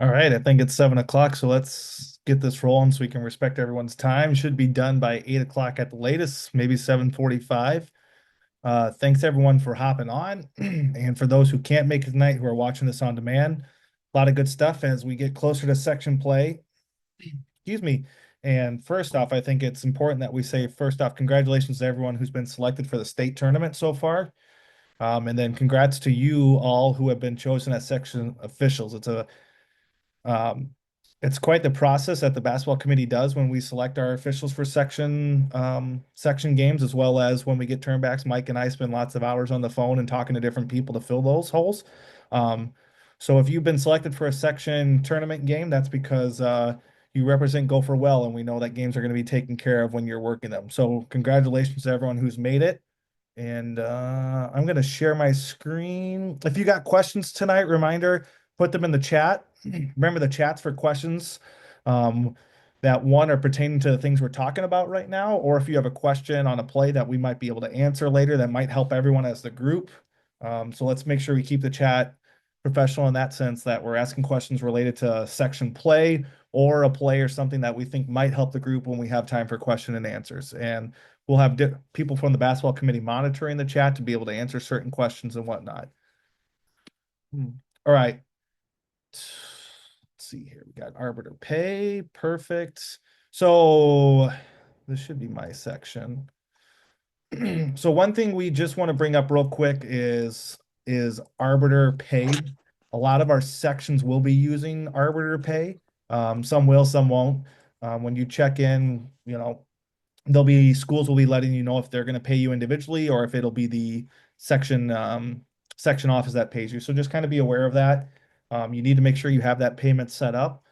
All right, I think it's 7 o'clock, so let's get this rolling so we can respect everyone's time. Should be done by 8 o'clock at the latest, maybe 7:45. Thanks everyone for hopping on. And for those who can't make it tonight, who are watching this on demand, a lot of good stuff as we get closer to section play. Excuse me. And first off, I think it's important that we say, first off, congratulations to everyone who's been selected for the state tournament so far. And then congrats to you all who have been chosen as section officials. Um, it's quite the process that the basketball committee does when we select our officials for section games, as well as when we get turnbacks. Mike and I spend lots of hours on the phone and talking to different people to fill those holes. Um, so if you've been selected for a section tournament game, that's because you represent Gopher well, and we know that games are going to be taken care of when you're working them. So congratulations to everyone who's made it. And I'm going to share my screen. If you got questions tonight, reminder, put them in the chat. Remember the chats for questions um, that one are pertaining to the things we're talking about right now, or if you have a question on a play that we might be able to answer later that might help everyone as the group. So let's make sure we keep the chat professional in that sense, that we're asking questions related to section play or a play or something that we think might help the group when we have time for question and answers. And we'll have people from the basketball committee monitoring the chat to be able to answer certain questions and whatnot. All right. Let's see here. We got arbiter pay. Perfect. So this should be my section. So one thing we just want to bring up real quick is arbiter pay. A lot of our sections will be using arbiter pay. Some will, some won't. When you check in, there'll be schools will be letting you know if they're going to pay you individually or if it'll be the section office that pays you. So just kind of be aware of that. You need to make sure you have that payment set up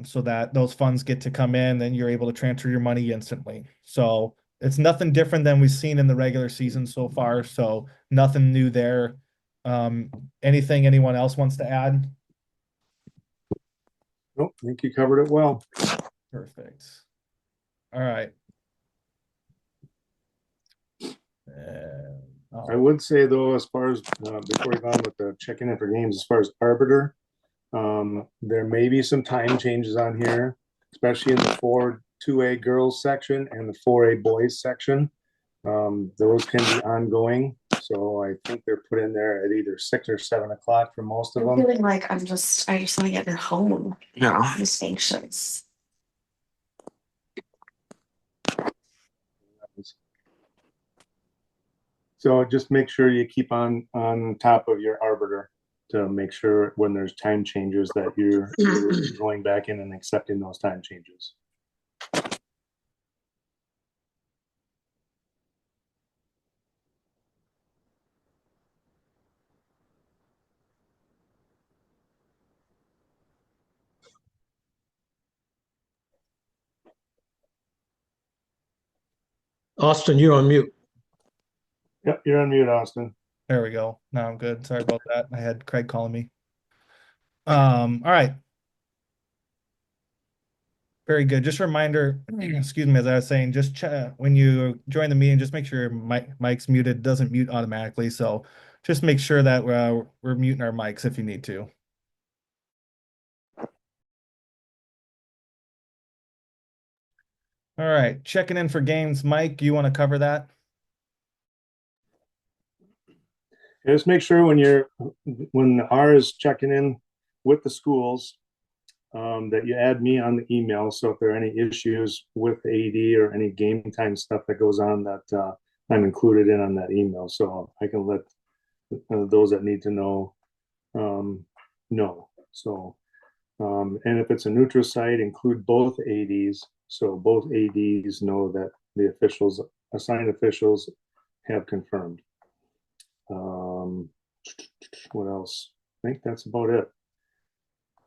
so that those funds get to come in and you're able to transfer your money instantly. So it's nothing different than we've seen in the regular season so far. So nothing new there. Anything anyone else wants to add? Nope, I think you covered it well. Perfect. All right. And, I would say though, as far as before we go on with the checking in for games, as far as arbiter, there may be some time changes on here, especially in the 4-2A girls section and the 4A boys section. Those can be ongoing. So I think they're put in there at either 6 or 7 o'clock for most of I'm them. feeling like I just want to get home. Yeah. I'm just anxious. So just make sure you keep on top of your arbiter to make sure when there's time changes that you're going back in and accepting those time changes. Austin, you're on mute. Yep, you're on mute, Austin. there we go. Now I'm good. Sorry about that. I had Craig calling me. All right. Very good. Just a reminder, excuse me, as I was saying, just when you join the meeting, just make sure your mic's muted. It doesn't mute automatically. So just make sure that we're muting our mics if you need to. All right. Checking in for games. Mike, you want to cover that? Just make sure when R is checking in with the schools, that you add me on the email. So if there are any issues with AD or any game time stuff that goes on, that I'm included in on that email, so I can let those that need to know know. So and if it's a neutral site, include both ADs, so both ADs know that the assigned officials have confirmed. What else? I think that's about it.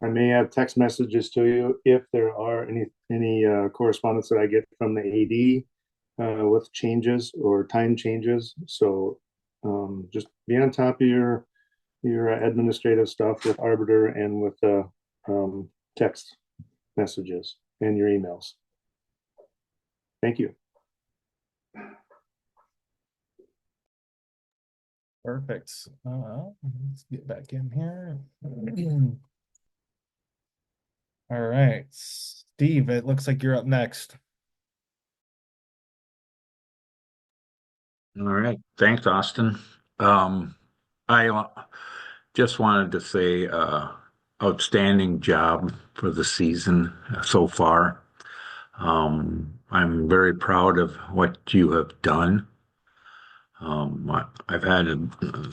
I may have text messages to you if there are any correspondence that I get from the AD with changes or time changes. So just be on top of your administrative stuff with Arbiter and with text messages and your emails. Thank you. Perfect. Let's get back in here. All right, Steve, it looks like you're up next. All right. Thanks, Austin. I just wanted to say outstanding job for the season so far. I'm very proud of what you have done. I've had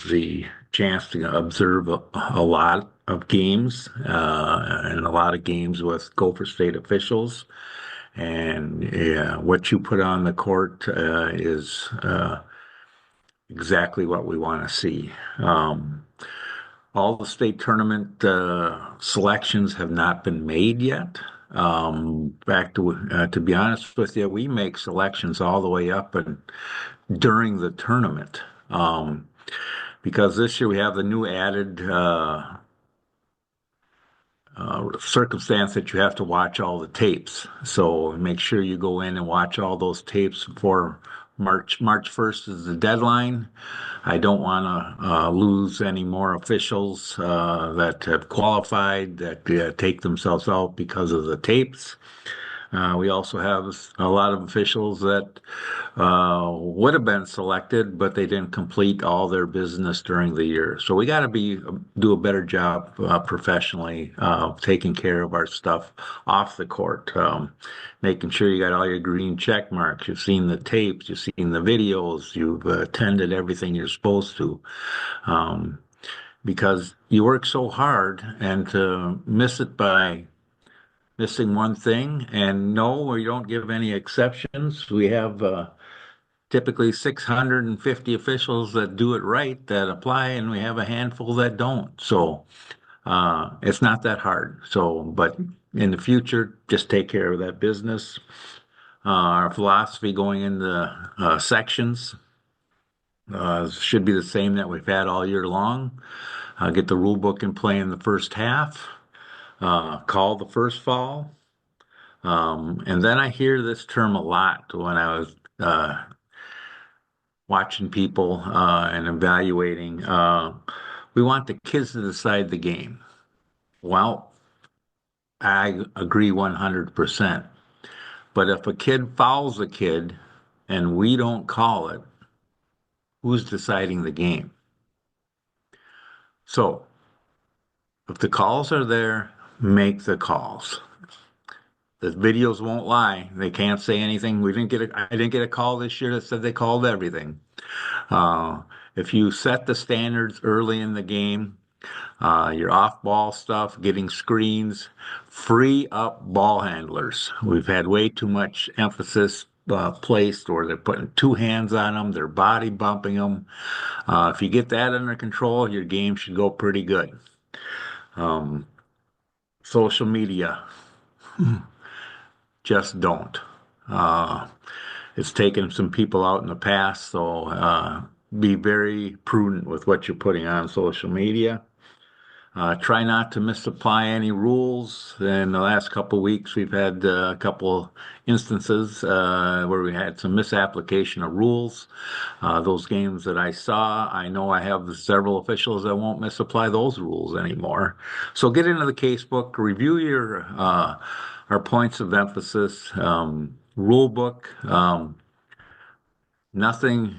the chance to observe a lot of games and a lot of games with Gopher State officials. And yeah, what you put on the court is exactly what we want to see. All the state tournament selections have not been made yet. To be honest with you, we make selections all the way up and during the tournament. Because this year we have the new added circumstance that you have to watch all the tapes. So make sure you go in and watch all those tapes before March 1st is the deadline. I don't want to lose any more officials that have qualified that take themselves out because of the tapes. We also have a lot of officials that would have been selected, but they didn't complete all their business during the year. So we got to do a better job professionally taking care of our stuff off the court, making sure you got all your green check marks. You've seen the tapes, you've seen the videos, you've attended everything you're supposed to. Um, because you work so hard, and to miss it by missing one thing, and no, we don't give any exceptions. We have typically 650 officials that do it right, that apply, and we have a handful that don't. So it's not that hard. So, but in the future, just take care of that business. Our philosophy going into sections should be the same that we've had all year long. Get the rule book in play in the first half. Call the first fall. And then I hear this term a lot when I was watching people and evaluating. We want the kids to decide the game. Well, I agree 100%. But if a kid fouls a kid and we don't call it, who's deciding the game? So if the calls are there, make the calls. The videos won't lie. They can't say anything. I didn't get a call this year that said they called everything. Uh, if you set the standards early in the game, your off-ball stuff, getting screens, free up ball handlers. We've had way too much emphasis placed, or they're putting two hands on them, they're body bumping them. If you get that under control, your game should go pretty good. Um, Social media, just don't. Uh, it's taken some people out in the past, so be very prudent with what you're putting on social media. Try not to misapply any rules. In the last couple of weeks, we've had a couple instances where we had some misapplication of rules. Those games that I saw, I know I have several officials that won't misapply those rules anymore. So get into the casebook, review our points of emphasis, rule book. Nothing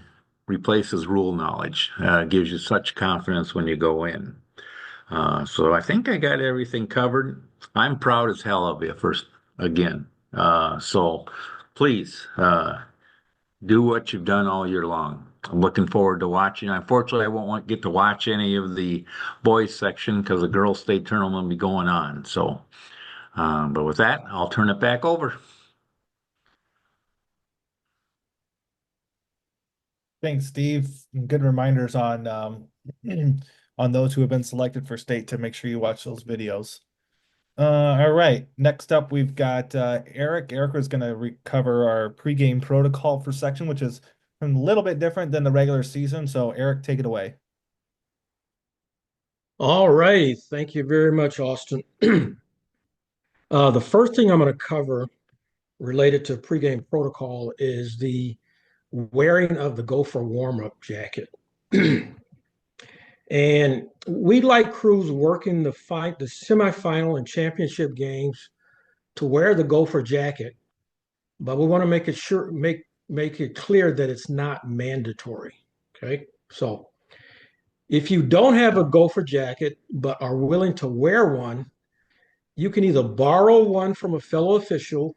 replaces rule knowledge. Gives you such confidence when you go in. So I think I got everything covered. I'm proud as hell of you first again. So please do what you've done all year long. I'm looking forward to watching. Unfortunately, I won't get to watch any of the boys section because the girls' state tournament will be going on. So, but with that, I'll turn it back over. Thanks, Steve. And good reminders on on those who have been selected for state to make sure you watch those videos. All right. Next up, we've got Eric. Eric was going to cover our pregame protocol for section, which is a little bit different than the regular season. So, Eric, take it away. All right. Thank you very much, Austin. The first thing I'm going to cover related to pregame protocol is the wearing of the Gopher warm-up jacket. And we like crews working the semifinal and championship games to wear the Gopher jacket, but we want to make it clear that it's not mandatory. Okay, so if you don't have a Gopher jacket but are willing to wear one, you can either borrow one from a fellow official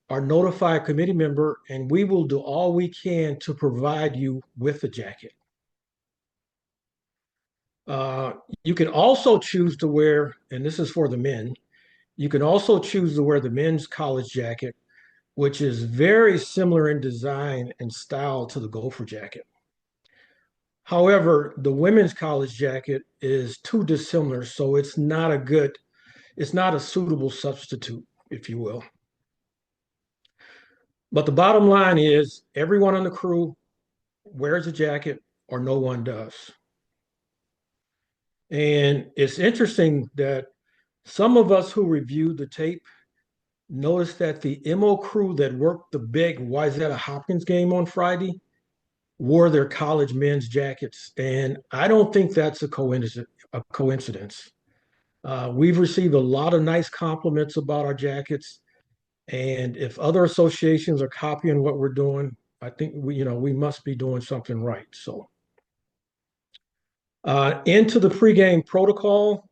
or notify a committee member, and we will do all we can to provide you with the jacket. Uh, you can also choose to wear, and this is for the men, you can also choose to wear the men's college jacket, which is very similar in design and style to the Gopher jacket. However, the women's college jacket is too dissimilar, so it's not a suitable substitute, if you will. But the bottom line is everyone on the crew wears a jacket or no one does. And it's interesting that some of us who reviewed the tape noticed that the MO crew that worked the big Wayzata Hopkins game on Friday wore their college men's jackets. And I don't think that's a coincidence. We've received a lot of nice compliments about our jackets. And if other associations are copying what we're doing, I think we must be doing something right. So into the pregame protocol,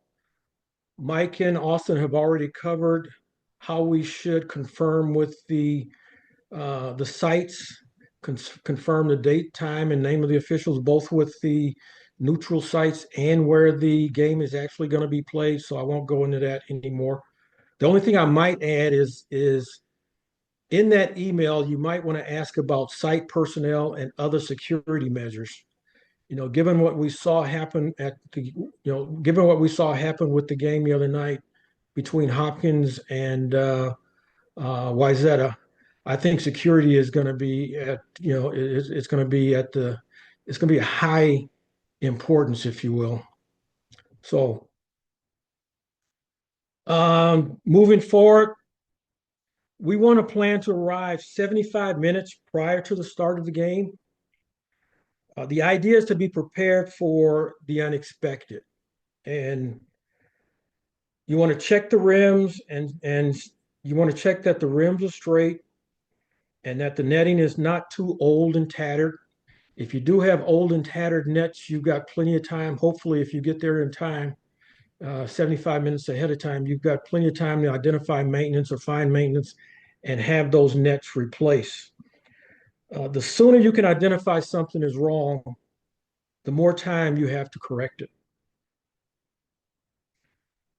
Mike and Austin have already covered how we should confirm with the sites, confirm the date, time, and name of the officials, both with the neutral sites and where the game is actually going to be played. So I won't go into that anymore. The only thing I might add is in that email, you might want to ask about site personnel and other security measures. Given what we saw happen given what we saw happen with the game the other night between Hopkins and Wayzata, I think security is going to be it's going to be it's going to be a high importance, if you will. So, moving forward, we want to plan to arrive 75 minutes prior to the start of the game. The idea is to be prepared for the unexpected, and you want to check the rims and you want to check that the rims are straight and that the netting is not too old and tattered. If you do have old and tattered nets, you've got plenty of time. Hopefully, if you get there in time, 75 minutes ahead of time, you've got plenty of time to identify maintenance or find maintenance and have those nets replaced. The sooner you can identify something is wrong, the more time you have to correct it.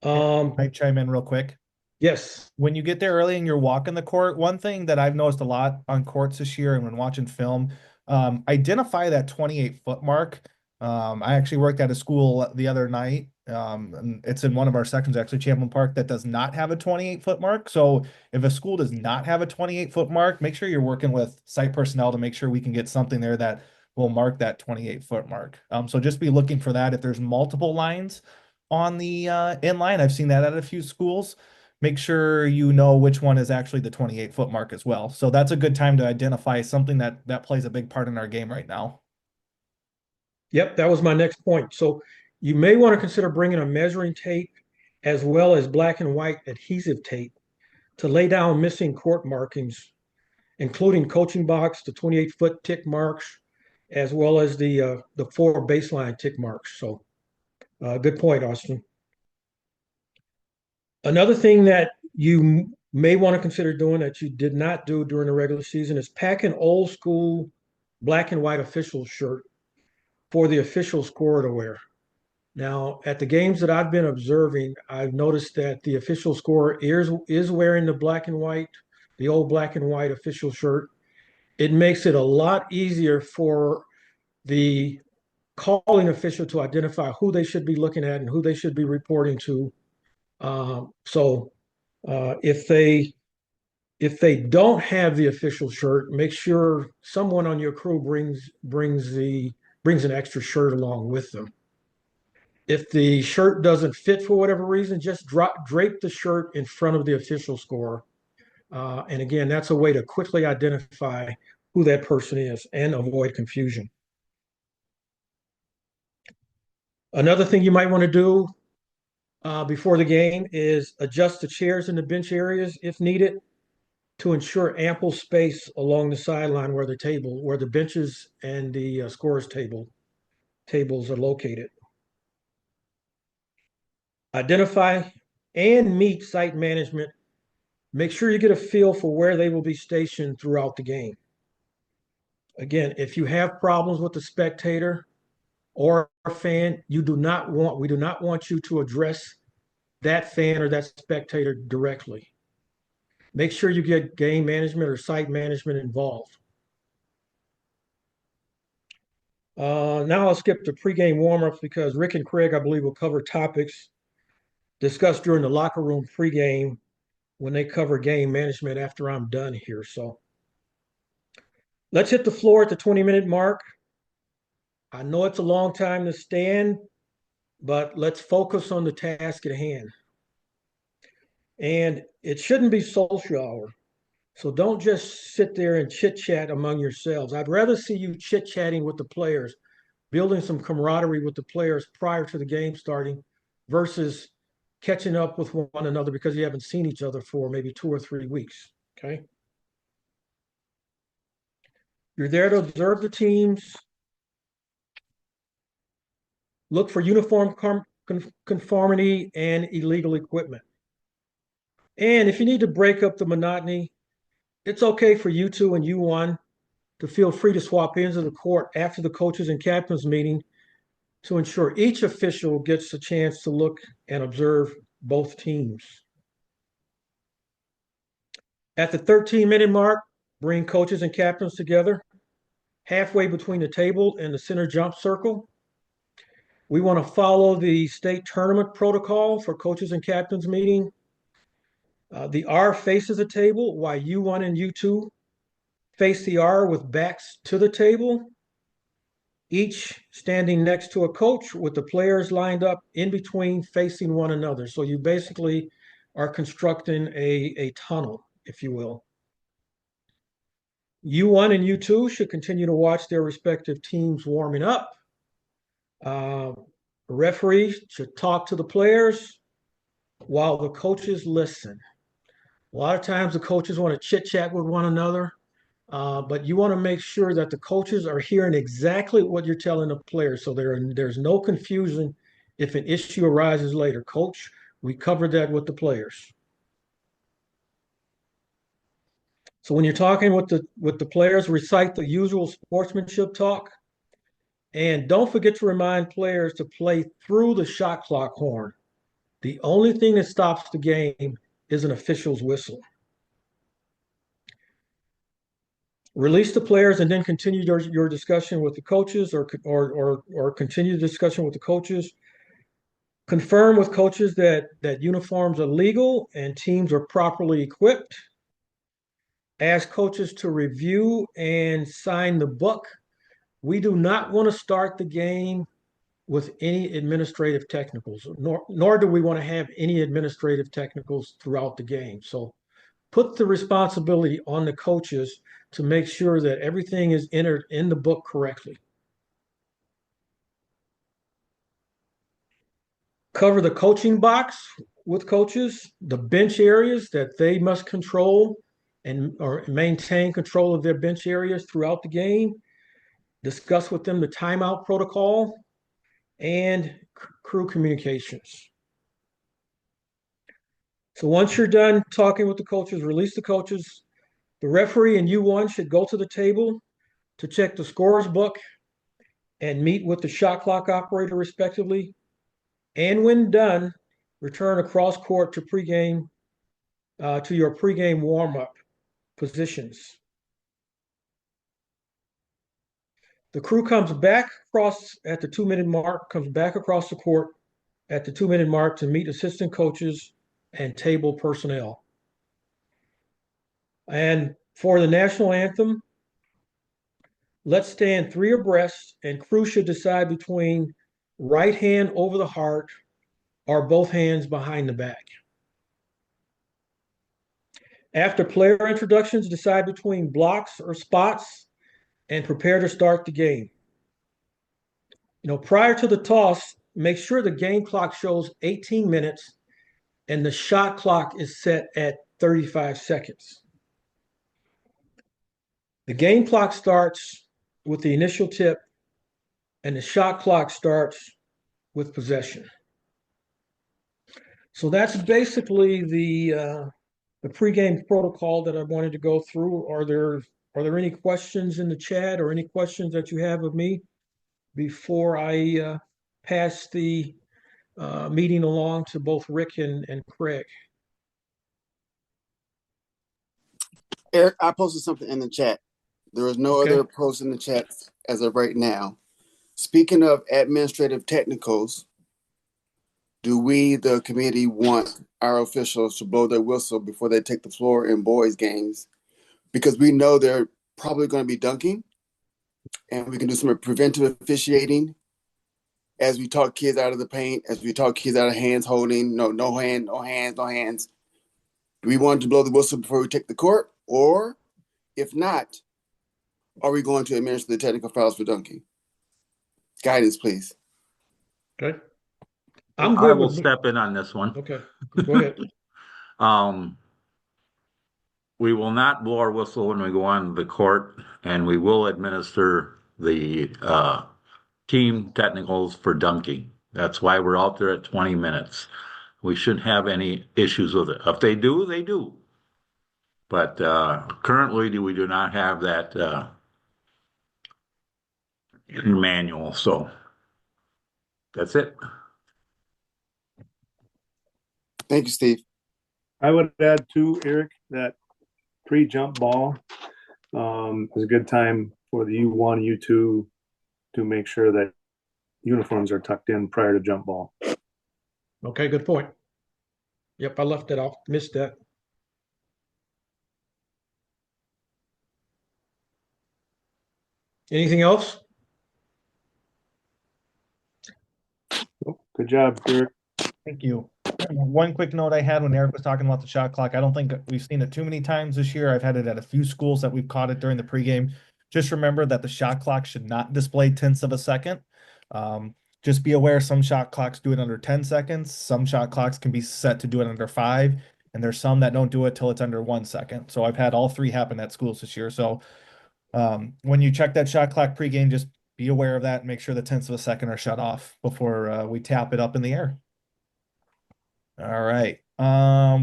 I chime in real quick. Yes. When you get there early and you're walking the court, one thing that I've noticed a lot on courts this year and when watching film, identify that 28-foot mark. I actually worked at a school the other night. And it's in one of our sections, actually, Champlin Park, that does not have a 28-foot mark. So if a school does not have a 28-foot mark, make sure you're working with site personnel to make sure we can get something there that will mark that 28-foot mark. So just be looking for that. If there's multiple lines on the in line, I've seen that at a few schools. Make sure you know which one is actually the 28-foot mark as well. So that's a good time to identify something that plays a big part in our game right now. Yep, that was my next point. So you may want to consider bringing a measuring tape as well as black and white adhesive tape to lay down missing court markings, including coaching box, the 28-foot tick marks, as well as the 4 baseline tick marks. So good point, Austin. Another thing that you may want to consider doing that you did not do during the regular season is pack an old school black and white official shirt for the official scorer to wear. Now, at the games that I've been observing, I've noticed that the official scorer is wearing the black and white, the old black and white official shirt. It makes it a lot easier for the calling official to identify who they should be looking at and who they should be reporting to. So if they don't have the official shirt, make sure someone on your crew brings an extra shirt along with them. If the shirt doesn't fit for whatever reason, just drape the shirt in front of the official scorer. And again, that's a way to quickly identify who that person is and avoid confusion. Another thing you might want to do before the game is adjust the chairs in the bench areas if needed to ensure ample space along the sideline where the benches and the scorers tables are located. Identify and meet site management. Make sure you get a feel for where they will be stationed throughout the game. Again, if you have problems with the spectator or a fan, we do not want you to address that fan or that spectator directly. Make sure you get game management or site management involved. Now I'll skip to pregame warm-ups because Rick and Craig, I believe, will cover topics discussed during the locker room pregame when they cover game management after I'm done here. So let's hit the floor at the 20-minute mark. I know it's a long time to stand, but let's focus on the task at hand. And it shouldn't be social hour. So don't just sit there and chit-chat among yourselves. I'd rather see you chit-chatting with the players, building some camaraderie with the players prior to the game starting versus catching up with one another because you haven't seen each other for maybe 2 or 3 weeks, okay? You're there to observe the teams, look for uniform conformity and illegal equipment. And if you need to break up the monotony, it's okay for U2 and U1 to feel free to swap ends of the court after the coaches and captains meeting to ensure each official gets a chance to look and observe both teams. At the 13-minute mark, bring coaches and captains together halfway between the table and the center jump circle. We want to follow the state tournament protocol for coaches and captains meeting. The R faces the table while U1 and U2 face the R with backs to the table, each standing next to a coach with the players lined up in between facing one another. So you basically are constructing a tunnel, if you will. U1 and U2 should continue to watch their respective teams warming up. The referee should talk to the players while the coaches listen. A lot of times the coaches want to chit-chat with one another, but you want to make sure that the coaches are hearing exactly what you're telling the players so there's no confusion if an issue arises later. Coach, we covered that with the players. So when you're talking with the players, recite the usual sportsmanship talk. And don't forget to remind players to play through the shot clock horn. The only thing that stops the game is an official's whistle. Release the players and then continue your discussion with the coaches or continue the discussion with the coaches. Confirm with coaches that uniforms are legal and teams are properly equipped. Ask coaches to review and sign the book. We do not want to start the game with any administrative technicals, nor do we want to have any administrative technicals throughout the game. So put the responsibility on the coaches to make sure that everything is entered in the book correctly. Cover the coaching box with coaches, the bench areas that they must control or maintain control of their bench areas throughout the game. Discuss with them the timeout protocol and crew communications. So once you're done talking with the coaches, release the coaches. The referee and U1 should go to the table to check the scorer's book and meet with the shot clock operator respectively. And when done, return across court to pregame to your pregame warm-up positions. The crew comes back across at the 2-minute mark, comes back across the court at the 2-minute mark to meet assistant coaches and table personnel. And for the national anthem, let's stand 3 abreast and crew should decide between right hand over the heart or both hands behind the back. After player introductions, decide between blocks or spots and prepare to start the game. Prior to the toss, make sure the game clock shows 18 minutes and the shot clock is set at 35 seconds. The game clock starts with the initial tip, and the shot clock starts with possession. So that's basically the pregame protocol that I wanted to go through. Are there any questions in the chat or any questions that you have of me before I pass the meeting along to both Rick and Craig? Eric, I posted something in the chat. There is no Okay. other post in the chat as of right now. Speaking of administrative technicals, do we, the committee, want our officials to blow their whistle before they take the floor in boys' games? Because we know they're probably going to be dunking, and we can do some preventive officiating as we talk kids out of the paint, as we talk kids out of hands holding, no hands. Do we want to blow the whistle before we take the court? Or if not, are we going to administer the technical fouls for dunking? Guidance, please. Okay. I'm I good will with. step in on this one. Okay, go ahead. We will not blow our whistle when we go on the court, and we will administer the team technicals for dunking. That's why we're out there at 20 minutes. We shouldn't have any issues with it. If they do, they do. But currently, we do not have that manual. So that's it. Thank you, Steve. I would add too, Eric, that pre-jump ball is a good time for the U1, U2 to make sure that uniforms are tucked in prior to jump ball. Okay, good point. Yep, I left that off. Missed that. Anything else? Good job, Eric. Thank you. One quick note I had when Eric was talking about the shot clock, I don't think we've seen it too many times this year. I've had it at a few schools that we've caught it during the pregame. Just remember that the shot clock should not display tenths of a second. Just be aware some shot clocks do it under 10 seconds. Some shot clocks can be set to do it under 5, and there's some that don't do it till it's under 1 second. So I've had all three happen at schools this year. So when you check that shot clock pregame, just be aware of that and make sure the tenths of a second are shut off before we tap it up in the air. All right.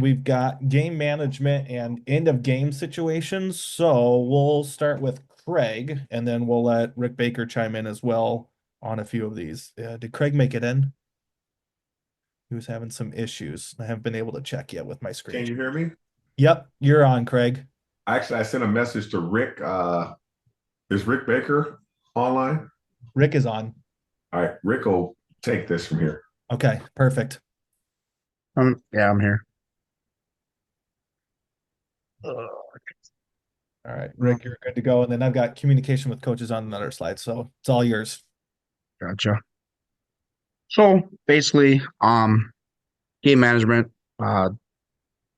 We've got game management and end of game situations. So we'll start with Craig, and then we'll let Rick Baker chime in as well on a few of these. Did Craig make it in? He was having some issues. I haven't been able to check yet with my screen. Can you hear me? Yep, you're on, Craig. Actually, I sent a message to Rick. Is Rick Baker online? Rick is on. All right, Rick will take this from here. Okay, perfect. Yeah, I'm here. All right, Rick, you're good to go. And then I've got communication with coaches on another slide, so it's all yours. Gotcha. So basically, game management. I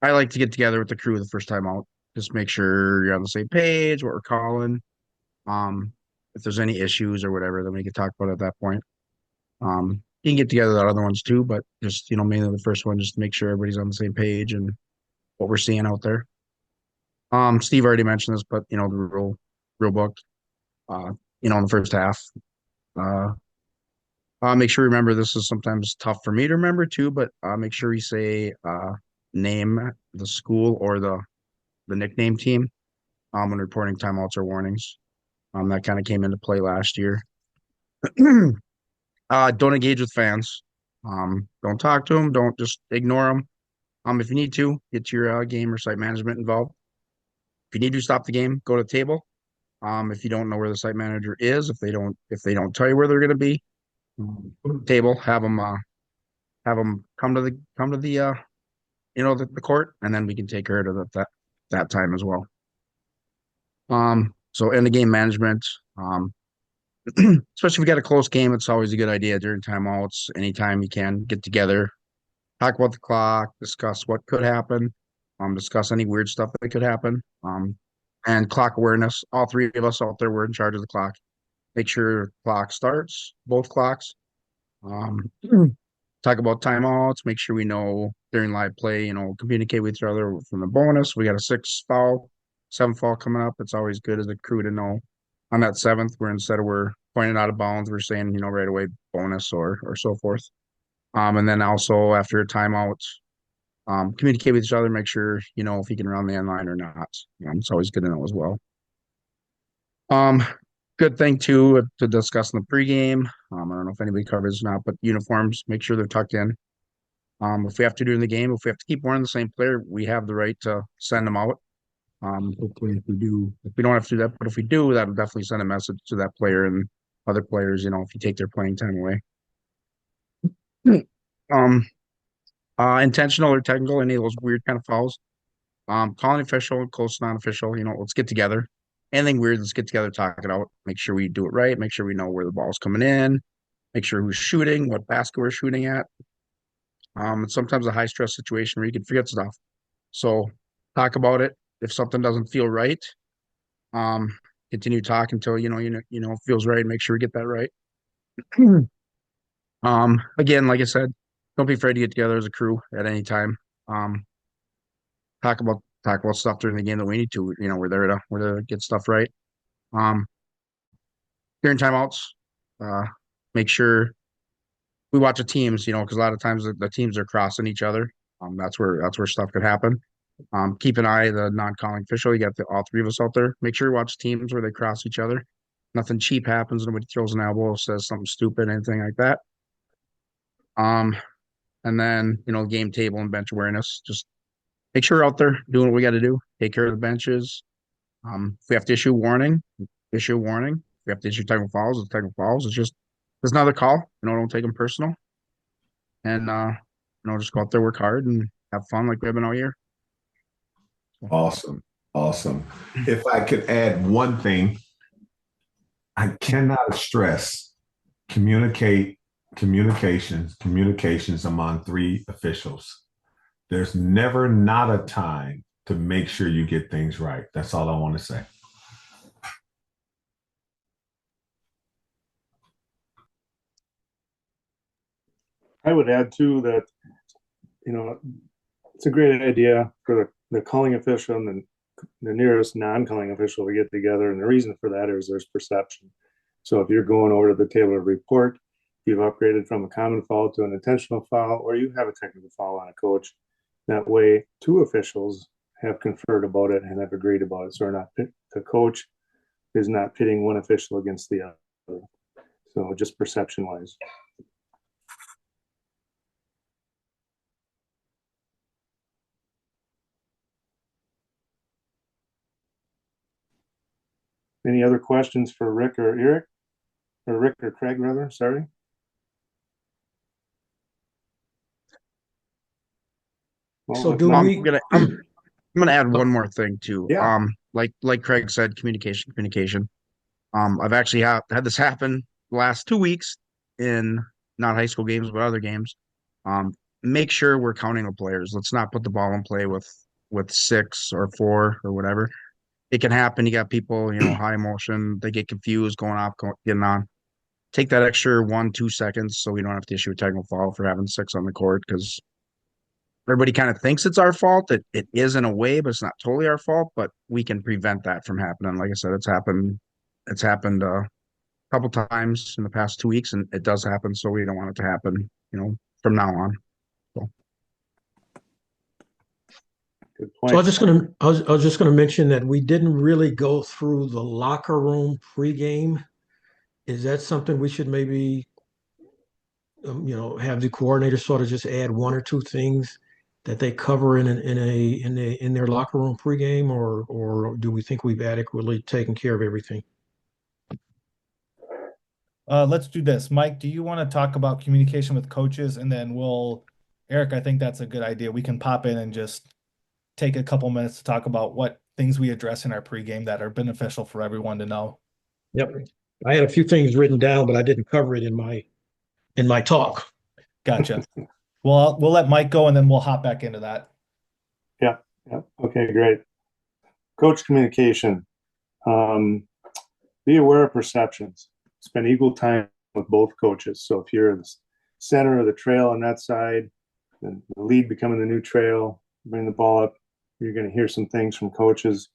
like to get together with the crew the first time out. Just make sure you're on the same page, what we're calling. If there's any issues or whatever, then we can talk about it at that point. You can get together with other ones too, but just, mainly the first one, just to make sure everybody's on the same page and what we're seeing out there. Steve already mentioned this, but the rule book, in the first half. Make sure you remember this is sometimes tough for me to remember too, but make sure you say name the school or the nickname team when reporting timeouts or warnings. That kind of came into play last year. Don't engage with fans. Don't talk to them. Don't just ignore them. If you need to, get your game or site management involved. If you need to stop the game, go to the table. If you don't know where the site manager is, if they don't tell you where they're going to be, table, have them come to the the court, and then we can take care of that time as well. So in the game management, especially if we got a close game, it's always a good idea during timeouts, anytime you can get together, talk about the clock, discuss what could happen, discuss any weird stuff that could happen, and clock awareness. All three of us out there, we're in charge of the clock. Make sure clock starts, both clocks. Um, talk about timeouts, make sure we know during live play, communicate with each other from the bonus. We got a 6 foul, 7 foul coming up. It's always good as a crew to know on that 7th, where instead of we're pointing out of bounds, we're saying, right away bonus or so forth. And then also after timeouts, communicate with each other, make sure, if he can run the end line or not. It's always good to know as well. Um, Good thing too to discuss in the pregame. I don't know if anybody covers or not, but uniforms, make sure they're tucked in. If we have to do it in the game, if we have to keep wearing the same player, we have the right to send them out. Hopefully if we don't have to do that, but if we do, that'll definitely send a message to that player and other players, if you take their playing time away. Um, Intentional or technical, any of those weird kind of fouls. Calling official, close non-official, let's get together. Anything weird, let's get together, talk it out, make sure we do it right, make sure we know where the ball's coming in, make sure who's shooting, what basket we're shooting at. It's sometimes a high stress situation where you can forget stuff. So talk about it. If something doesn't feel right, um, continue to talk until it feels right. Make sure we get that right. Again, like I said, don't be afraid to get together as a crew at any time. Um, talk about stuff during the game that we need to. We're there to get stuff right. Um, During timeouts, uh, make sure we watch the teams. Because a lot of times the teams are crossing each other. That's where stuff could happen. Keep an eye the non-calling official. You got all three of us out there. Make sure you watch teams where they cross each other. Nothing cheap happens. Nobody throws an elbow, says something stupid, anything like that. Um, and then game table and bench awareness. Just make sure we're out there doing what we got to do. Take care of the benches. If we have to issue a warning, issue a warning. If we have to issue technical fouls, it's technical fouls. It's just another call. Don't take them personal. And just go out there, work hard, and have fun like we've been all year. Awesome. Awesome. If I could add one thing, I cannot stress communications among three officials. There's never not a time to make sure you get things right. That's all I want to say. I would add too that, it's a great idea for the calling official and the nearest non-calling official to get together. And the reason for that is there's perception. So if you're going over to the table of report, you've upgraded from a common foul to an intentional foul, or you have a technical foul on a coach. That way, two officials have conferred about it and have agreed about it. So the coach is not pitting one official against the other. So just perception wise. Any other questions for Rick or Eric? Or Rick or Craig, rather? Sorry. Well, So do not, we? I'm gonna add one more thing too. Yeah. Like Craig said, communication. I've actually had this happen the last 2 weeks in not high school games but other games. Make sure we're counting the players. Let's not put the ball in play with 6 or 4 or whatever. It can happen. You got people, high emotion. They get confused, going off, getting on. Take that extra 1-2 seconds so we don't have to issue a technical foul for having 6 on the court, because everybody kind of thinks it's our fault. It is in a way, but it's not totally our fault. But we can prevent that from happening. Like I said, it's happened. It's happened a couple times in the past 2 weeks, and it does happen. So we don't want it to happen, from now on. So. good So point. I was just gonna mention that we didn't really go through the locker room pregame. Is that something we should maybe, have the coordinator sort of just add one or two things that they cover in their locker room pregame, or do we think we've adequately taken care of everything? Let's do this. Mike, do you want to talk about communication with coaches? And then Eric, I think that's a good idea. We can pop in and just take a couple minutes to talk about what things we address in our pregame that are beneficial for everyone to know. Yep. I had a few things written down, but I didn't cover it in my talk. Gotcha. Well, we'll let Mike go and then we'll hop back into that. Yeah. Okay, great. Coach communication. Be aware of perceptions. Spend equal time with both coaches. So if you're center of the trail on that side, the lead becoming the new trail, bring the ball up. You're going to hear some things from coaches.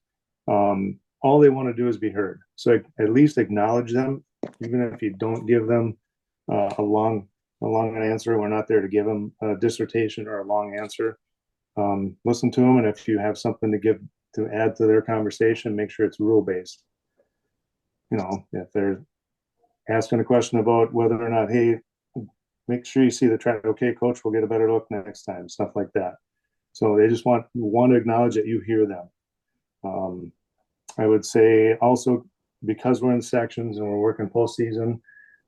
All they want to do is be heard. So at least acknowledge them, even if you don't give them a long answer. We're not there to give them a dissertation or a long answer. Listen to them, and if you have something to add to their conversation, make sure it's rule based. If they're asking a question about whether or not, hey, make sure you see the track. Okay, coach, we'll get a better look next time. Stuff like that. So they just want to acknowledge that you hear them. I would say also, because we're in sections and we're working postseason,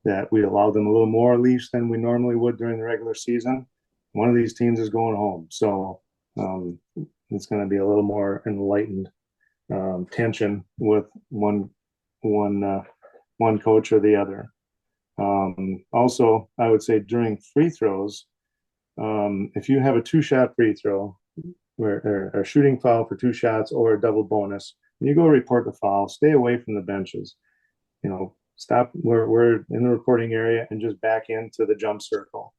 that we allow them a little more leash than we normally would during the regular season. One of these teams is going home, so it's going to be a little more enlightened tension with one coach or the other. Also, I would say during free throws, if you have a 2-shot free throw, or a shooting foul for 2 shots or a double bonus, when you go report the foul, stay away from the benches. Stop where we're in the reporting area and just back into the jump circle,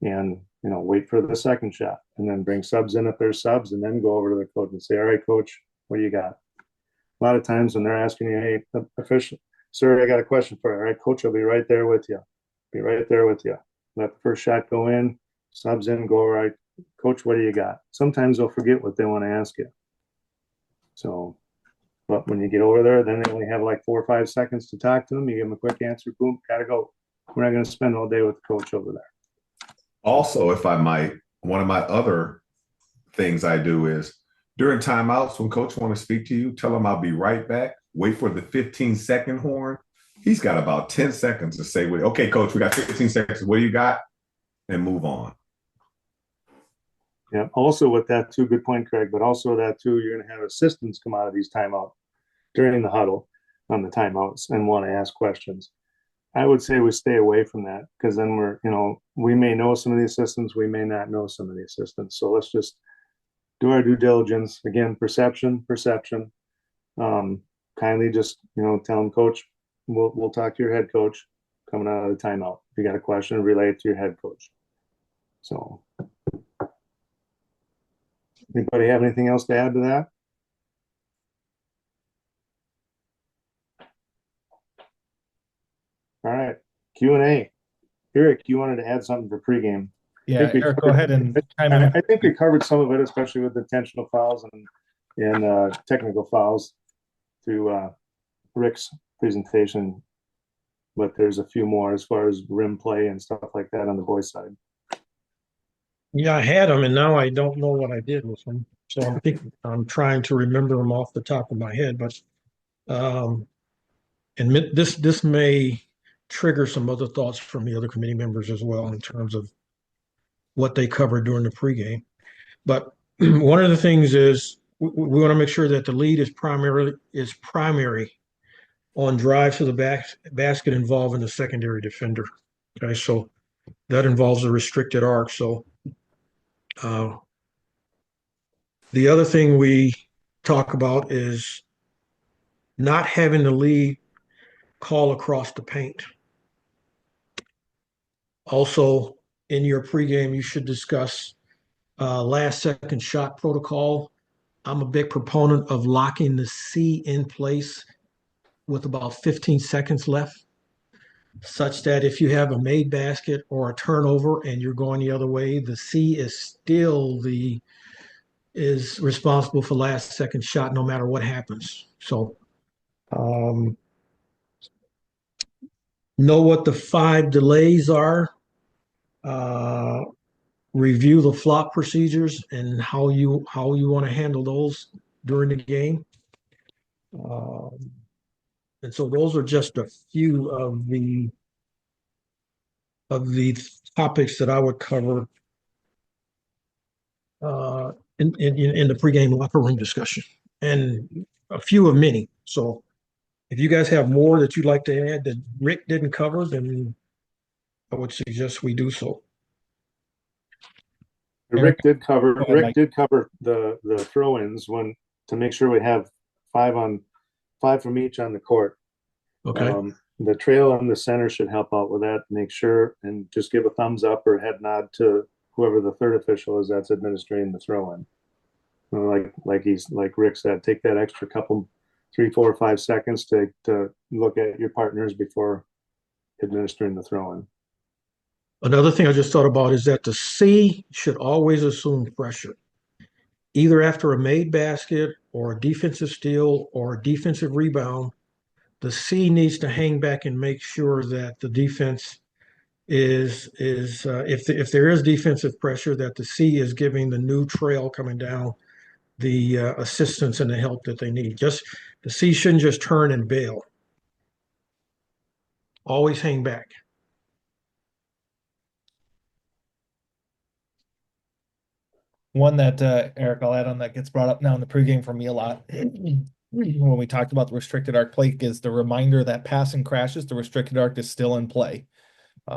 and wait for the second shot, and then bring subs in if there's subs, and then go over to the coach and say, all right, coach, what do you got? A lot of times when they're asking you, hey, official, sir, I got a question for you. All right, coach, I'll be right there with you. Let the first shot go in, subs in, go, all right, coach, what do you got? Sometimes they'll forget what they want to ask you. So, but when you get over there, then they only have like 4 or 5 seconds to talk to them. You give them a quick answer, boom, gotta go. We're not going to spend all day with the coach over there. Also, if I might, one of my other things I do is during timeouts, when coach want to speak to you, tell him I'll be right back. Wait for the 15-second horn. He's got about 10 seconds to say, okay, coach, we got 15 seconds. What do you got? And move on. Yeah. Also with that too, good point, Craig, but also that too, you're going to have assistants come out of these timeouts during the huddle on the timeouts and want to ask questions. I would say we stay away from that, because then we may know some of the assistants, we may not know some of the assistants. So let's just do our due diligence. Again, perception. Kindly just, tell them, coach, we'll talk to your head coach coming out of the timeout. If you got a question, relay it to your head coach. So anybody have anything else to add to that? All right, Q&A. Eric, you wanted to add something for pregame. Yeah, Eric, go ahead and chime in. I think we covered some of it, especially with intentional fouls and technical fouls through Rick's presentation. But there's a few more as far as rim play and stuff like that on the boys' side. Yeah, I had them, and now I don't know what I did with them. So I'm trying to remember them off the top of my head. But and this may trigger some other thoughts from the other committee members as well in terms of what they covered during the pregame. But one of the things is we want to make sure that the lead is primary on drives to the basket involving the secondary defender. Okay, so that involves a restricted arc. So the other thing we talk about is not having the lead call across the paint. Also, in your pregame, you should discuss last second shot protocol. I'm a big proponent of locking the C in place with about 15 seconds left, such that if you have a made basket or a turnover and you're going the other way, the C is still is responsible for last second shot no matter what happens. So know what the 5 delays are. Review the flop procedures and how you want to handle those during the game. And so those are just a few of the topics that I would cover in the pregame locker room discussion, and a few of many. So if you guys have more that you'd like to add that Rick didn't cover, then I would suggest we do so. Rick did cover the throw-ins to make sure we have 5 from each on the court. Okay. The trail and the center should help out with that. Make sure and just give a thumbs up or head nod to whoever the third official is that's administering the throw in. Like Rick said, take that extra couple, 3, 4, 5 seconds to look at your partners before administering the throw in. Another thing I just thought about is that the C should always assume pressure, either after a made basket or a defensive steal or a defensive rebound. The C needs to hang back and make sure that the defense is if there is defensive pressure, that the C is giving the new trail coming down the assistance and the help that they need. Just the C shouldn't just turn and bail. Always hang back. One that Eric, I'll add on that gets brought up now in the pregame for me a lot. When we talked about the restricted arc play, is the reminder that passing crashes, the restricted arc is still in play.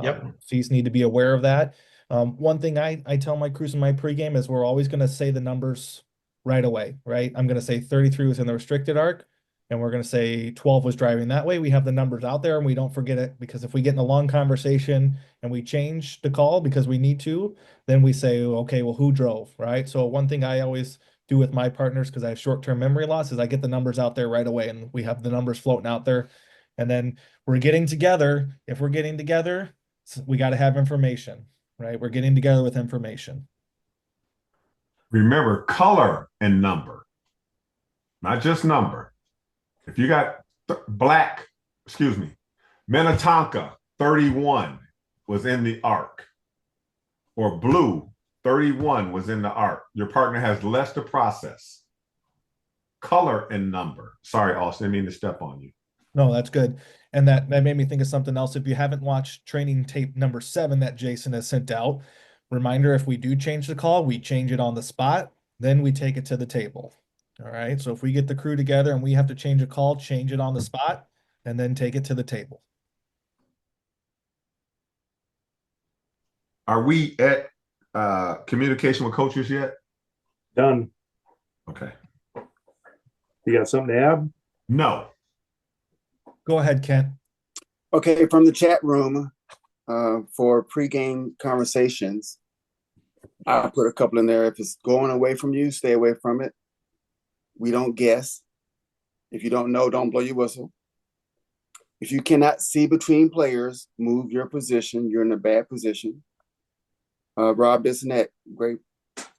Yep. C's need to be aware of that. One thing I tell my crews in my pregame is we're always going to say the numbers right away, right? I'm going to say 33 was in the restricted arc, and we're going to say 12 was driving. That way we have the numbers out there and we don't forget it, because if we get in a long conversation and we change the call because we need to, then we say, okay, well, who drove, right? So one thing I always do with my partners, because I have short-term memory loss, is I get the numbers out there right away and we have the numbers floating out there. And then we're getting together. If we're getting together, we got to have information, right? We're getting together with information. Remember color and number, not just number. If you got Minnetonka 31 was in the arc, or blue 31 was in the arc, your partner has less to process. Color and number. Sorry, Austin, I didn't mean to step on you. No, that's good. And that made me think of something else. If you haven't watched training tape number 7 that Jason has sent out, reminder, if we do change the call, we change it on the spot, then we take it to the table. All right. So if we get the crew together and we have to change a call, change it on the spot, and then take it to the table. Are we at communication with coaches yet? Done. Okay. You got something to add? No. Go ahead, Kent. Okay, from the chat room for pregame conversations, I put a couple in there. If it's going away from you, stay away from it. We don't guess. If you don't know, don't blow your whistle. If you cannot see between players, move your position. You're in a bad position. Rob Bissonette, great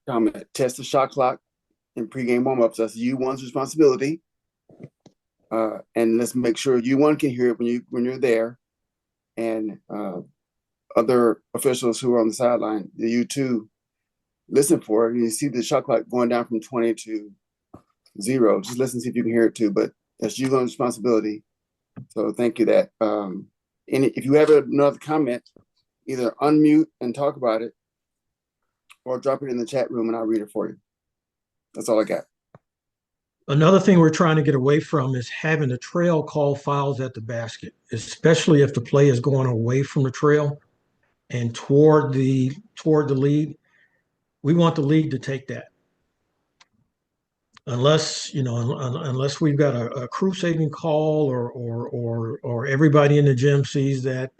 comment. Test the shot clock in pregame warmups. That's U1's responsibility. And let's make sure U1 can hear it when you're there. And other officials who are on the sideline, the U2, listen for it. And you see the shot clock going down from 20 to 0. Just listen, see if you can hear it too. But that's U1's responsibility. So thank you that. And if you have another comment, either unmute and talk about it, or drop it in the chat room and I'll read it for you. That's all I got. Another thing we're trying to get away from is having the trail call fouls at the basket, especially if the play is going away from the trail and toward the lead. We want the league to take that. Unless we've got a crew saving call or everybody in the gym sees that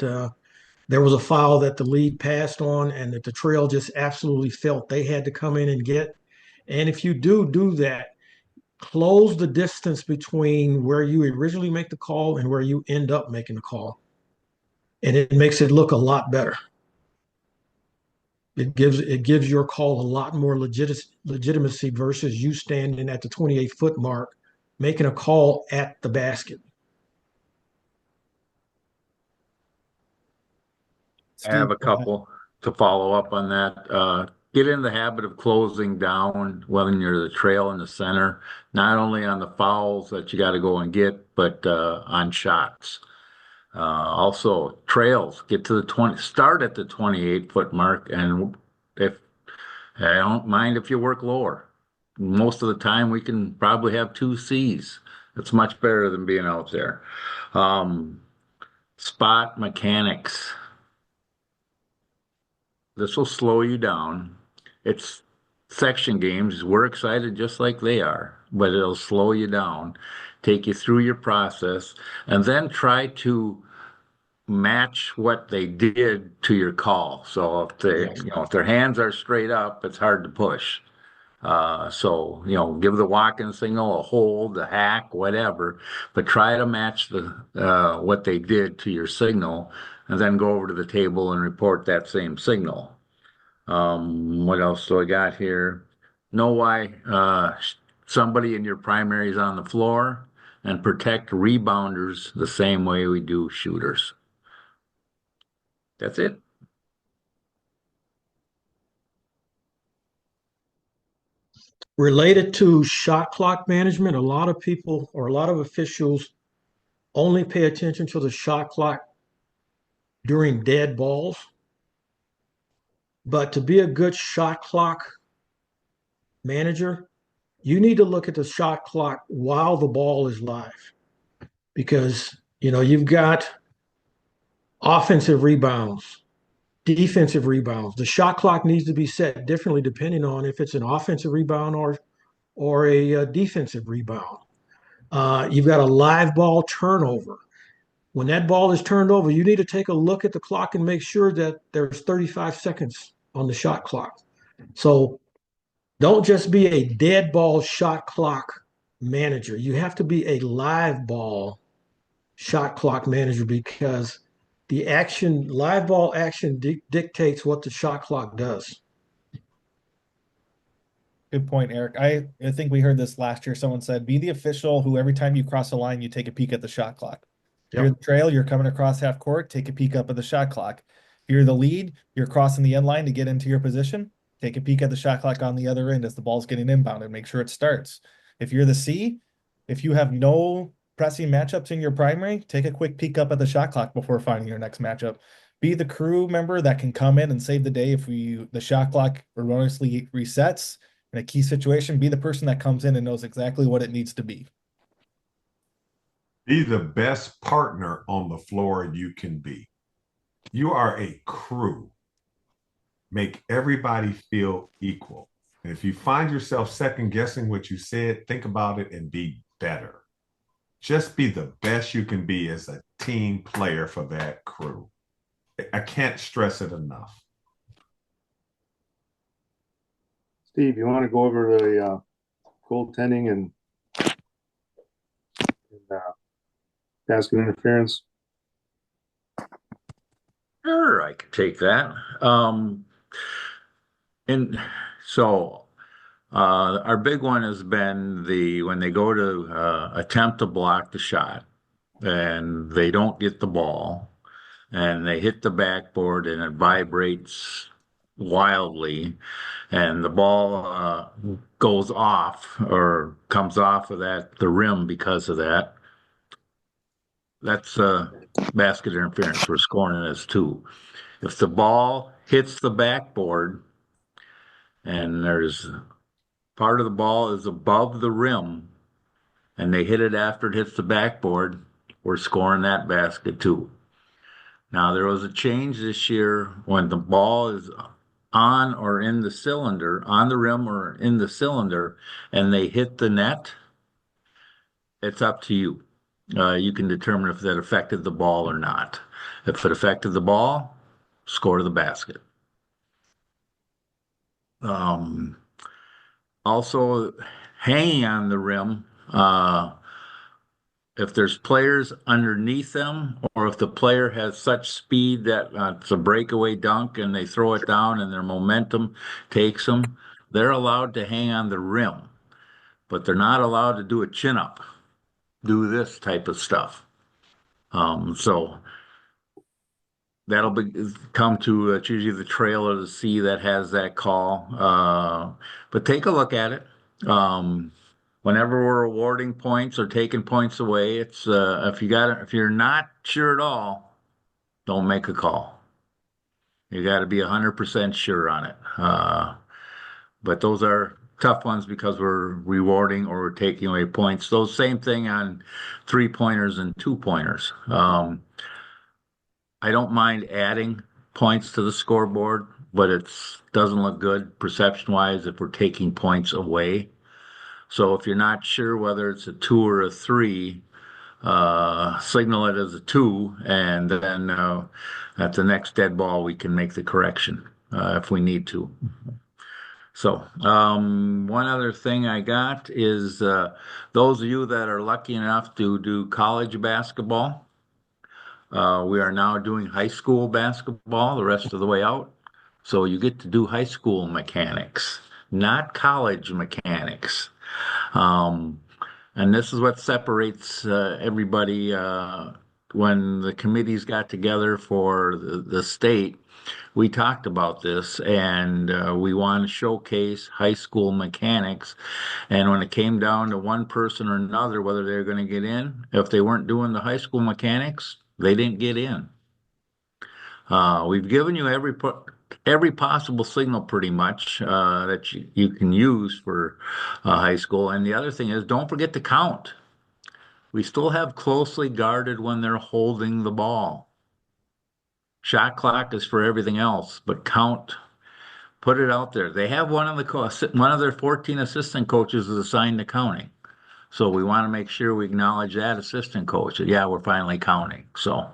there was a foul that the lead passed on and that the trail just absolutely felt they had to come in and get. And if you do that, close the distance between where you originally make the call and where you end up making the call. And it makes it look a lot better. It gives your call a lot more legitimacy versus you standing at the 28-foot mark making a call at the basket. I have a couple to follow up on that. Get in the habit of closing down when you're the trail in the center, not only on the fouls that you got to go and get, but on shots. Also, trails, get to start at the 28-foot mark, and if I don't mind if you work lower. Most of the time, we can probably have 2 C's. It's much better than being out there. Spot mechanics. This will slow you down. It's section games. We're excited just like they are, but it'll slow you down, take you through your process, and then try to match what they did to your call. So if they, if their hands are straight up, it's hard to push. So, give the walking signal, a hold, a hack, whatever, but try to match what they did to your signal and then go over to the table and report that same signal. What else do I got here? Know why somebody in your primary is on the floor and protect rebounders the same way we do shooters. That's it. Related to shot clock management, a lot of people or a lot of officials only pay attention to the shot clock during dead balls. But to be a good shot clock manager, you need to look at the shot clock while the ball is live because, you've got offensive rebounds, defensive rebounds. The shot clock needs to be set differently depending on if it's an offensive rebound or a defensive rebound. You've got a live ball turnover. When that ball is turned over, you need to take a look at the clock and make sure that there's 35 seconds on the shot clock. So don't just be a dead ball shot clock manager. You have to be a live ball shot clock manager because live ball action dictates what the shot clock does. Good point, Eric. I think we heard this last year. Someone said, be the official who every time you cross a line, you take a peek at the shot clock. If you're the trail, you're coming across half court, take a peek up at the shot clock. If you're the lead, you're crossing the end line to get into your position, take a peek at the shot clock on the other end as the ball's getting inbound and make sure it starts. If you're the C, if you have no pressing matchups in your primary, take a quick peek up at the shot clock before finding your next matchup. Be the crew member that can come in and save the day if the shot clock erroneously resets in a key situation. Be the person that comes in and knows exactly what it needs to be. Be the best partner on the floor you can be. You are a crew. Make everybody feel equal. And if you find yourself second guessing what you said, think about it and be better. Just be the best you can be as a team player for that crew. I can't stress it enough. Steve, you want to go over the goaltending and basket interference? Sure, I could take that. And so our big one has been when they go to attempt to block the shot and they don't get the ball and they hit the backboard and it vibrates wildly and the ball goes off or comes off of the rim because of that. That's basket interference. We're scoring it as 2. If the ball hits the backboard and there's part of the ball is above the rim and they hit it after it hits the backboard, we're scoring that basket too. Now, there was a change this year when the ball is on or in the cylinder, on the rim or in the cylinder, and they hit the net. It's up to you. You can determine if that affected the ball or not. If it affected the ball, score the basket. Also, hanging on the rim, if there's players underneath them, or if the player has such speed that it's a breakaway dunk and they throw it down and their momentum takes them, they're allowed to hang on the rim, but they're not allowed to do a chin up, do this type of stuff. So that'll come to it's usually the trail or the C that has that call. But take a look at it. Whenever we're awarding points or taking points away, it's if you're not sure at all, don't make a call. You got to be 100% sure on it. But those are tough ones because we're rewarding or we're taking away points. Those same thing on 3-pointers and 2-pointers. I don't mind adding points to the scoreboard, but it doesn't look good perception-wise if we're taking points away. So if you're not sure whether it's a 2 or a 3, signal it as a 2, and then at the next dead ball, we can make the correction if we need to. So, one other thing I got is those of you that are lucky enough to do college basketball, we are now doing high school basketball the rest of the way out. So you get to do high school mechanics, not college mechanics. Um, and this is what separates everybody when the committees got together for the state. We talked about this, and we want to showcase high school mechanics. And when it came down to one person or another, whether they were going to get in, if they weren't doing the high school mechanics, they didn't get in. We've given you every possible signal pretty much that you can use for high school. And the other thing is, don't forget to count. We still have closely guarded when they're holding the ball. Shot clock is for everything else, but count. Put it out there. They have one of their 14 assistant coaches is assigned to counting. So we want to make sure we acknowledge that assistant coach. Yeah, we're finally counting. So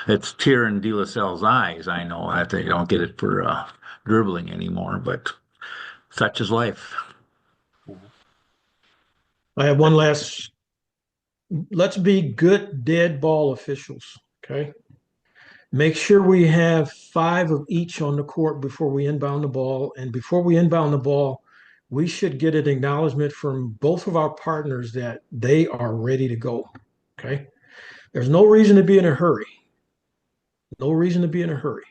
it's tear in De La Salle's eyes. I know that they don't get it for dribbling anymore, but such is life. I have one last. Let's be good dead ball officials. Okay. Make sure we have 5 of each on the court before we inbound the ball. And before we inbound the ball, we should get an acknowledgement from both of our partners that they are ready to go. Okay. There's no reason to be in a hurry. No reason to be in a hurry.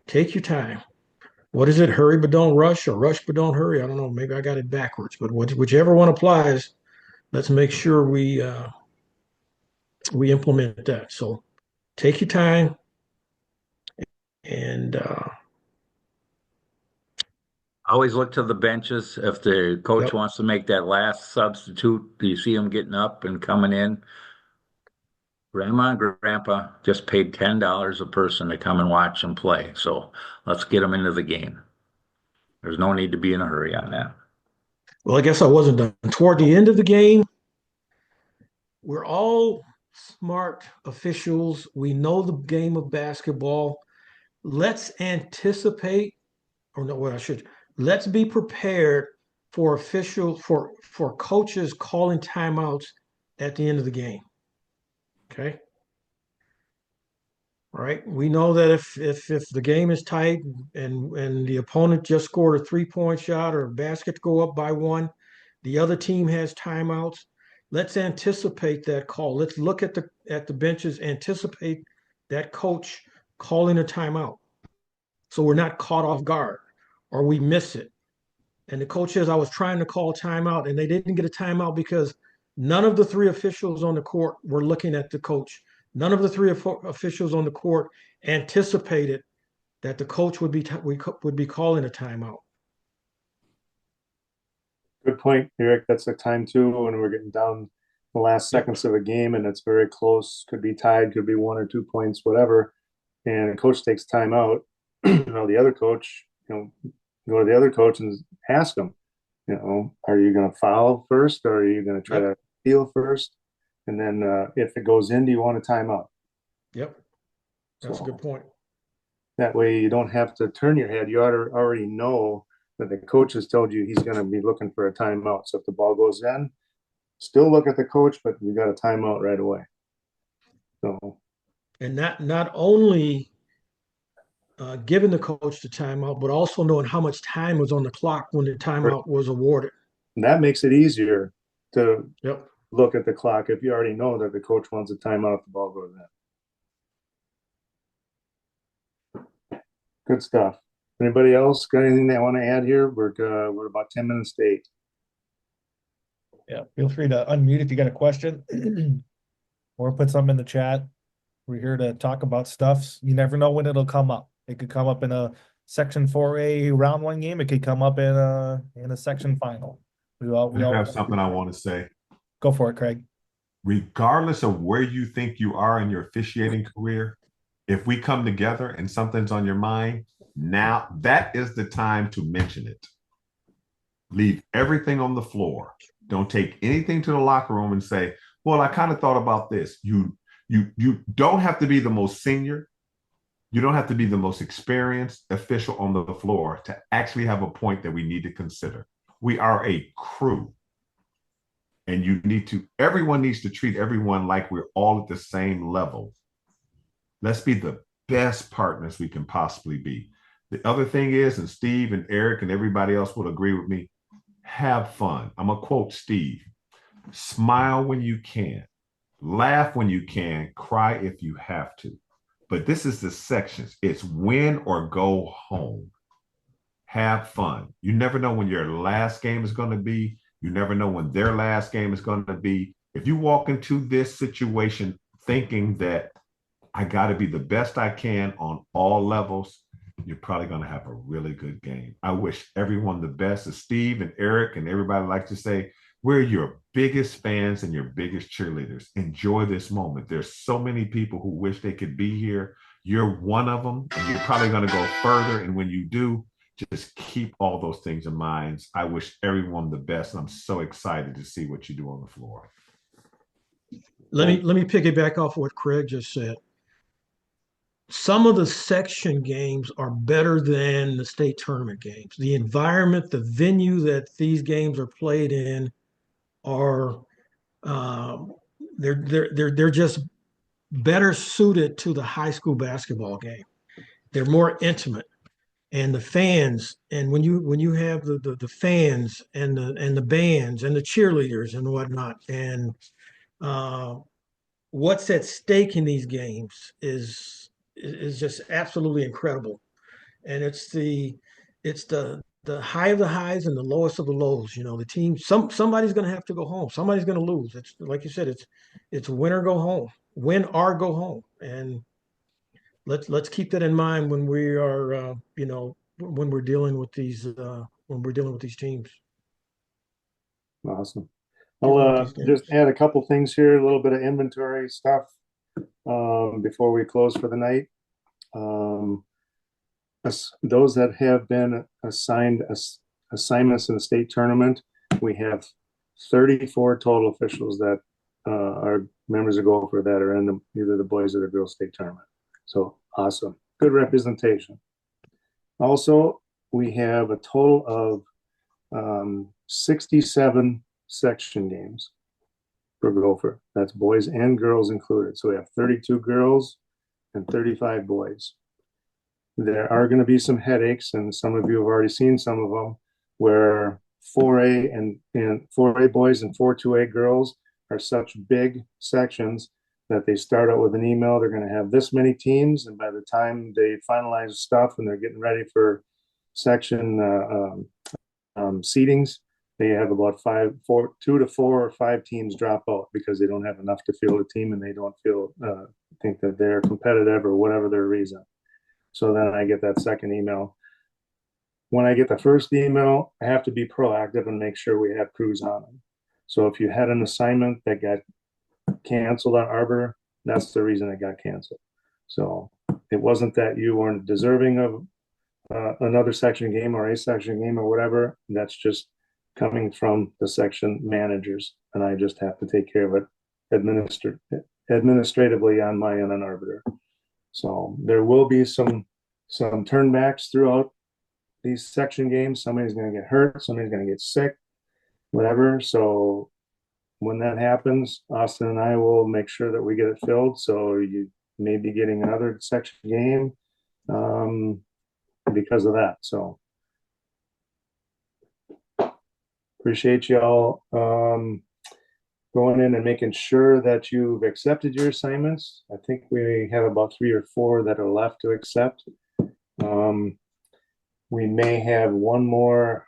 Take your time. What is it? Hurry but don't rush, or rush but don't hurry? I don't know. Maybe I got it backwards, but whichever one applies, let's make sure we implement that. So take your time, and Always look to the benches. If the coach yep. wants to make that last substitute, do you see them getting up and coming in? Grandma and grandpa just paid $10 a person to come and watch them play. So let's get them into the game. There's no need to be in a hurry on that. Well, I guess I wasn't done. Toward the end of the game, we're all smart officials. We know the game of basketball. Let's anticipate, or no, what I should, let's be prepared for for coaches calling timeouts at the end of the game. Okay. All right. We know that if the game is tight and the opponent just scored a 3-point shot or a basket to go up by 1, the other team has timeouts. Let's anticipate that call. Let's look at the benches, anticipate that coach calling a timeout, so we're not caught off guard or we miss it. And the coach says, I was trying to call timeout, and they didn't get a timeout because none of the 3 officials on the court were looking at the coach. None of the 3 officials on the court anticipated that the coach would be calling a timeout. Good point, Eric. That's the time too when we're getting down the last seconds of a game and it's very close. Could be tied, could be 1 or 2 points, whatever. And the coach takes time out. The other coach, go to the other coach and ask him, are you going to foul first, or are you going to try to steal first? And then if it goes in, do you want a timeout? Yep, that's a good point. That way you don't have to turn your head. You already know that the coach has told you he's going to be looking for a timeout. So if the ball goes in, still look at the coach, but you got a timeout right away. So, and not only giving the coach the timeout, but also knowing how much time was on the clock when the timeout was awarded. And that makes it easier to look at the clock if you already know that the coach wants a timeout if the ball goes in. Good stuff. Anybody else got anything they want to add here? We're about 10 minutes late. Yeah, feel free to unmute if you got a question or put something in the chat. We're here to talk about stuff. You never know when it'll come up. It could come up in a Section 4A round 1 game. It could come up in a section final. We have something I want to say. Go for it, Craig. Regardless of where you think you are in your officiating career, if we come together and something's on your mind, now that is the time to mention it. Leave everything on the floor. Don't take anything to the locker room and say, Well, I kind of thought about this. You don't have to be the most senior. You don't have to be the most experienced official on the floor to actually have a point that we need to consider. We are a crew. And everyone needs to treat everyone like we're all at the same level. Let's be the best partners we can possibly be. The other thing is, and Steve and Eric and everybody else would agree with me, have fun. I'm going to quote Steve: smile when you can, laugh when you can, cry if you have to. But this is the sections. It's win or go home. Have fun. You never know when your last game is going to be. You never know when their last game is going to be. If you walk into this situation thinking that I got to be the best I can on all levels, you're probably going to have a really good game. I wish everyone the best. As Steve and Eric and everybody like to say, we're your biggest fans and your biggest cheerleaders. Enjoy this moment. There's so many people who wish they could be here. You're one of them, and you're probably going to go further. And when you do, just keep all those things in mind. I wish everyone the best. And I'm so excited to see what you do on the floor. Let me piggyback off what Craig just said. Some of the section games are better than the state tournament games. The environment, the venue that these games are played in are they're just better suited to the high school basketball game. They're more intimate, and the fans, and when you have the fans and the bands and the cheerleaders and whatnot, and uh, what's at stake in these games is just absolutely incredible. And it's the high of the highs and the lowest of the lows. The team, somebody's going to have to go home. Somebody's going to lose. It's like you said, it's win or go home, win or go home. And let's keep that in mind when we are when we're dealing with these teams. Awesome. I'll just add a couple things here, a little bit of inventory stuff before we close for the night. Those that have been assigned assignments in the state tournament, we have 34 total officials that are members of Gopher that are in either the boys or the girls state tournament. So awesome. Good representation. Also, we have a total of 67 section games for Gopher. That's boys and girls included. So we have 32 girls and 35 boys. There are going to be some headaches, and some of you have already seen some of them, where 4A and 4A boys and 4-2A girls are such big sections that they start out with an email. They're going to have this many teams, and by the time they finalize stuff and they're getting ready for section seedings, they have about 2 to 4 or 5 teams drop out because they don't have enough to field a team and they don't think that they're competitive or whatever their reason. So then I get that second email. When I get the first email, I have to be proactive and make sure we have crews on them. So if you had an assignment that got canceled on Arbor, that's the reason it got canceled. So it wasn't that you weren't deserving of another section game or a section game or whatever. That's just coming from the section managers, and I just have to take care of it administratively on my end and Arbiter. So there will be some turnbacks throughout these section games. Somebody's going to get hurt, somebody's going to get sick, whatever. So when that happens, Austin and I will make sure that we get it filled. So you may be getting another section game because of that. So appreciate y'all going in and making sure that you've accepted your assignments. I think we have about 3 or 4 that are left to accept. We may have one more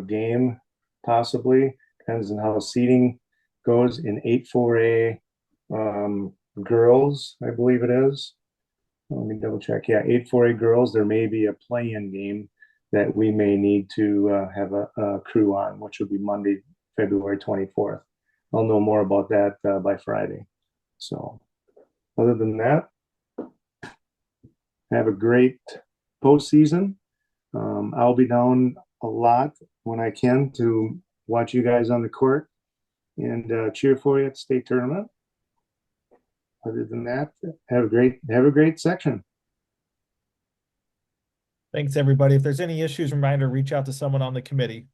game, possibly. Depends on how seeding goes in 8-4A girls, I believe it is. Let me double check. Yeah, 8-4A girls, there may be a play-in game that we may need to have a crew on, which will be Monday, February 24th. I'll know more about that by Friday. So other than that, have a great postseason. I'll be down a lot when I can to watch you guys on the court. and cheer for you at the state tournament. Other than that, have a great section. Thanks, everybody. If there's any issues, reminder, reach out to someone on the committee.